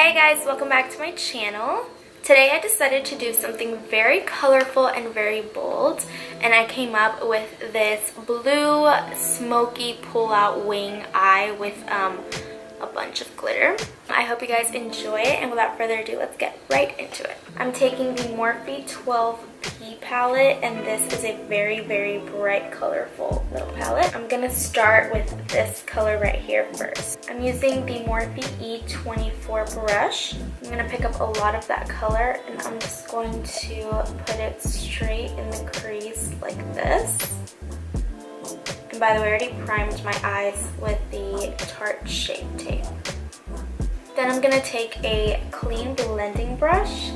Hey guys, welcome back to my channel. Today I decided to do something very colorful and very bold, and I came up with this blue smoky pull-out wing eye with a bunch of glitter. I hope you guys enjoy it, and without further ado, let's get right into it. I'm taking the Morphe 12P palette, and this is a very bright, colorful little palette. I'm gonna start with this color right here first. I'm using the Morphe E24 brush. I'm gonna pick up a lot of that color, and I'm just going to put it straight in the crease like this. And by the way, I already primed my eyes with the Tarte Shape Tape. Then I'm going to take a clean blending brush,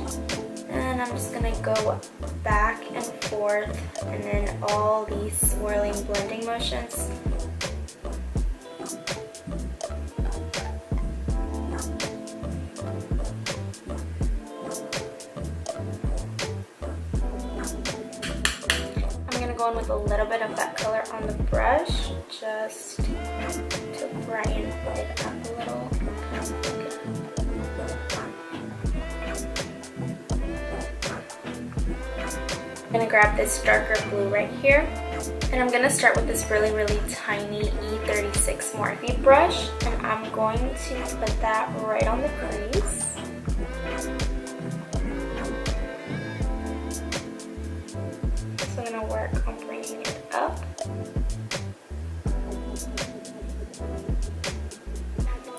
and I'm just going to go back and forth, and then all these swirling blending motions. Go in with a little bit of that color on the brush just to brighten it up a little. I'm gonna grab this darker blue right here, and I'm gonna start with this really tiny E36 Morphe brush, and I'm going to put that right on the crease. Work on bringing it up.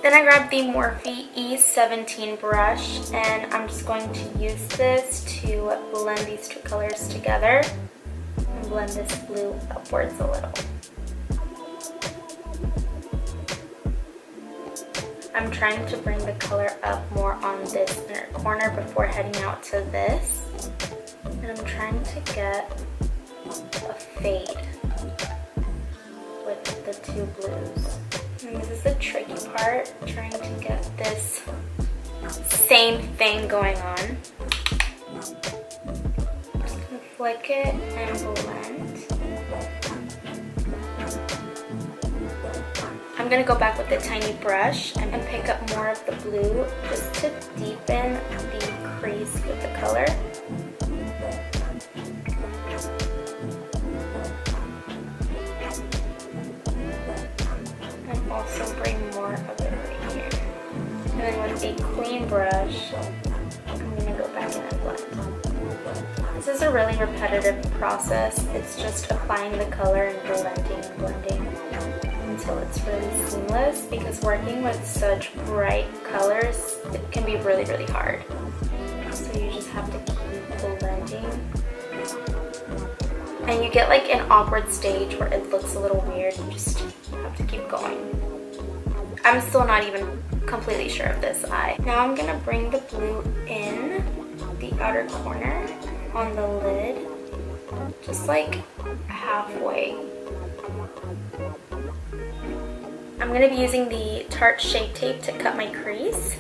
Then I grabbed the Morphe E17 brush, and I'm just going to use this to blend these two colors together and blend this blue upwards a little. I'm trying to bring the color up more on this inner corner before heading out to this, and I'm trying to get a fade with the two blues. And this is the tricky part, trying to get this same thing going on. Just gonna flick it and blend. I'm gonna go back with the tiny brush and pick up more of the blue just to deepen the crease with the color. Also bring more of it right here. And then with a clean brush, I'm going to go back in and blend. This is a really repetitive process. It's just applying the color and blending until it's really seamless, because working with such bright colors, it can be really hard. So you just have to keep blending. And you get like an awkward stage where it looks a little weird. You just have to keep going. I'm still not even completely sure of this eye. Now I'm gonna bring the blue in the outer corner on the lid, just like halfway. I'm gonna be using the Tarte Shape Tape to cut my crease.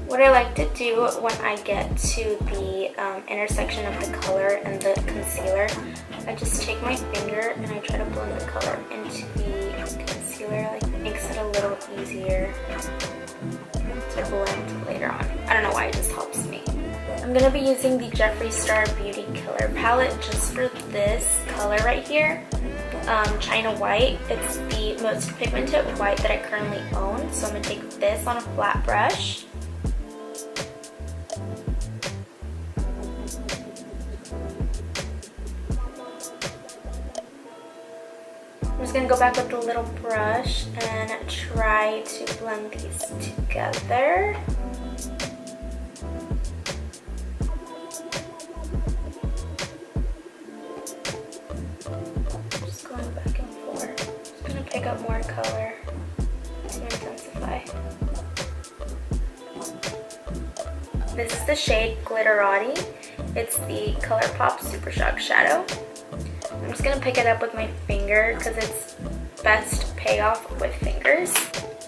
What I like to do when I get to the intersection of the color and the concealer, I just take my finger and I try to blend the color into the concealer. Like, it makes it a little easier to blend later on. I don't know why, it just helps me. I'm going to be using the Jeffree Star Beauty Killer palette just for this color right here. China White. It's the most pigmented white that I currently own, so I'm going to take this on a flat brush. I'm just going to go back with the little brush and try to blend these together. Just going back and forth. Just going to pick up more color to intensify. This is the shade Gliterati. It's the Colourpop Super Shock Shadow. I'm just going to pick it up with my finger because it's best payoff with fingers.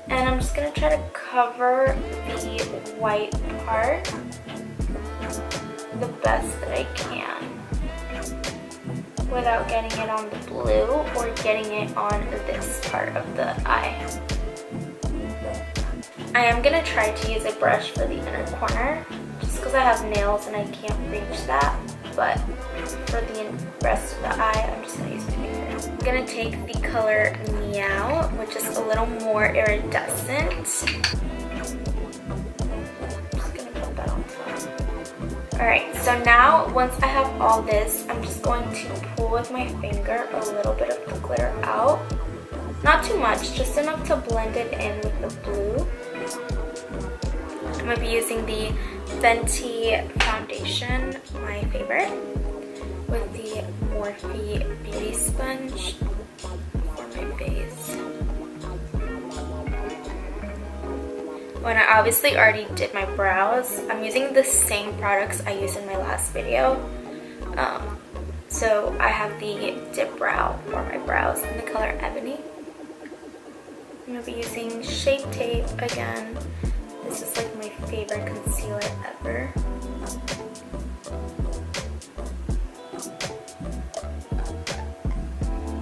And I'm just going to try to cover the white part the best that I can without getting it on the blue or getting it on this part of the eye. I am going to try to use a brush for the inner corner just because I have nails and I can't reach that, but for the rest of the eye I'm just going to use my finger. I'm going to take the color Meow, which is a little more iridescent. I'm just going to put that on top. Alright, so now once I have all this, I'm just going to pull with my finger a little bit of the glitter out. Not too much, just enough to blend it in with the blue. I'm going to be using the Fenty foundation, my favorite, with the Morphe Beauty Sponge for my base. When I obviously already did my brows, I'm using the same products I used in my last video. So I have the Dipbrow for my brows in the color Ebony. I'm going to be using Shape Tape again. This is like my favorite concealer ever.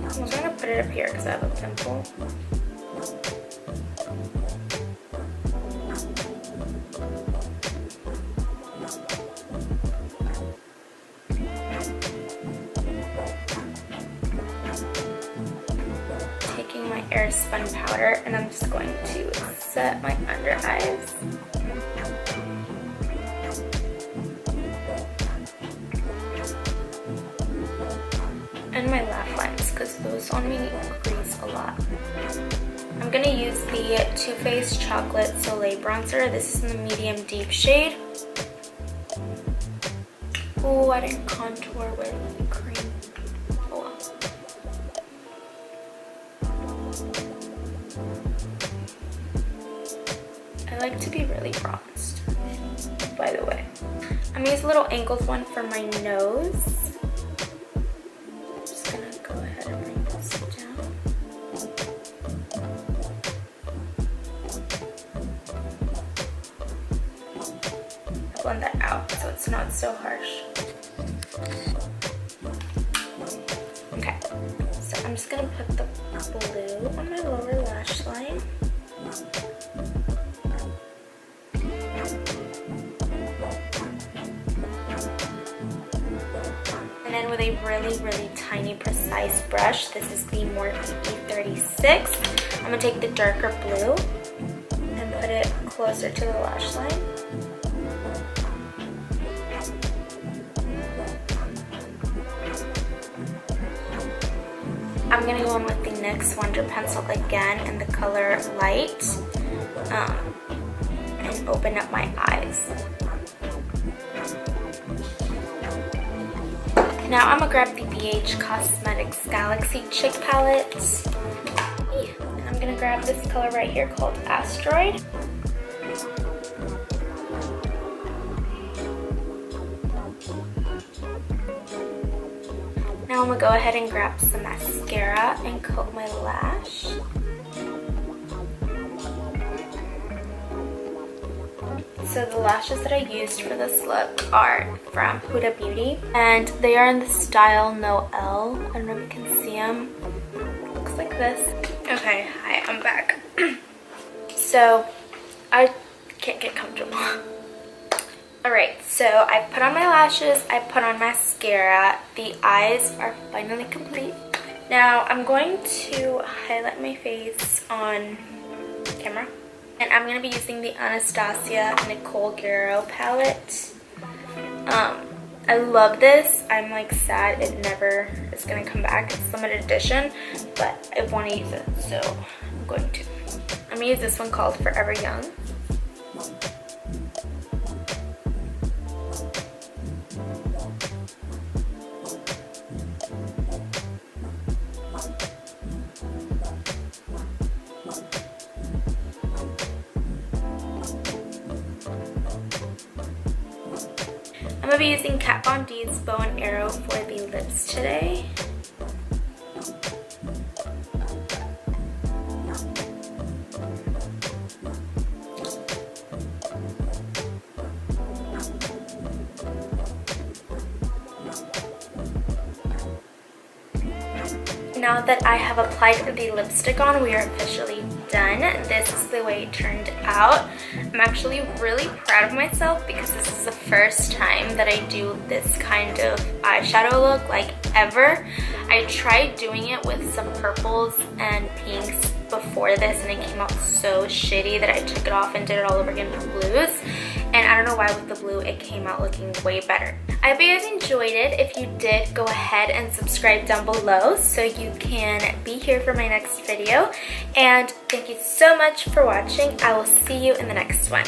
I'm just going to put it up here because I have a pimple. Taking my Airspun powder and I'm just going to set my under eyes. And my laugh lines because those on me crease a lot. I'm going to use the Too Faced Chocolate Soleil bronzer. This is in the medium deep shade. Oh, I didn't contour with cream. Oh well. I like to be really bronzed, by the way. I'm going to use a little angled one for my nose. I'm just going to go ahead and bring this down. Blend that out so it's not so harsh. Okay, so I'm just going to put the blue on my lower lash line. And then with a really, really tiny, precise brush, this is the Morphe E36, I'm going to take the darker blue and put it closer to the lash line. I'm going to go in with the NYX Wonder Pencil again in the color Light and open up my eyes. Now I'm going to grab the BH Cosmetics Galaxy Chic palette. And I'm going to grab this color right here called Asteroid. Now I'm going to go ahead and grab some mascara and coat my lash. So the lashes that I used for this look are from Huda Beauty, and they are in the style Noelle. I don't know if you can see them. Looks like this. Okay, hi, I'm back. So I can't get comfortable. Alright, so I put on my lashes, I put on mascara, the eyes are finally complete. Now I'm going to highlight my face on camera. And I'm going to be using the Anastasia Nicole Guerriero palette. I love this. I'm like sad it never is going to come back. It's limited edition, but I want to use it, so I'm going to. I'm going to use this one called Forever Young. I'm going to be using Kat Von D's Bow and Arrow for the lips today. now that I have applied the lipstick on, we are officially done. This is the way it turned out. I'm actually really proud of myself because this is the first time that I do this kind of eyeshadow look, like ever. I tried doing it with some purples and pinks before this and it came out so shitty that I took it off and did it all over again with blues. And I don't know why with the blue it came out looking way better. I hope you guys enjoyed it. If you did, go ahead and subscribe down below so you can be here for my next video. And thank you so much for watching. I will see you in the next one.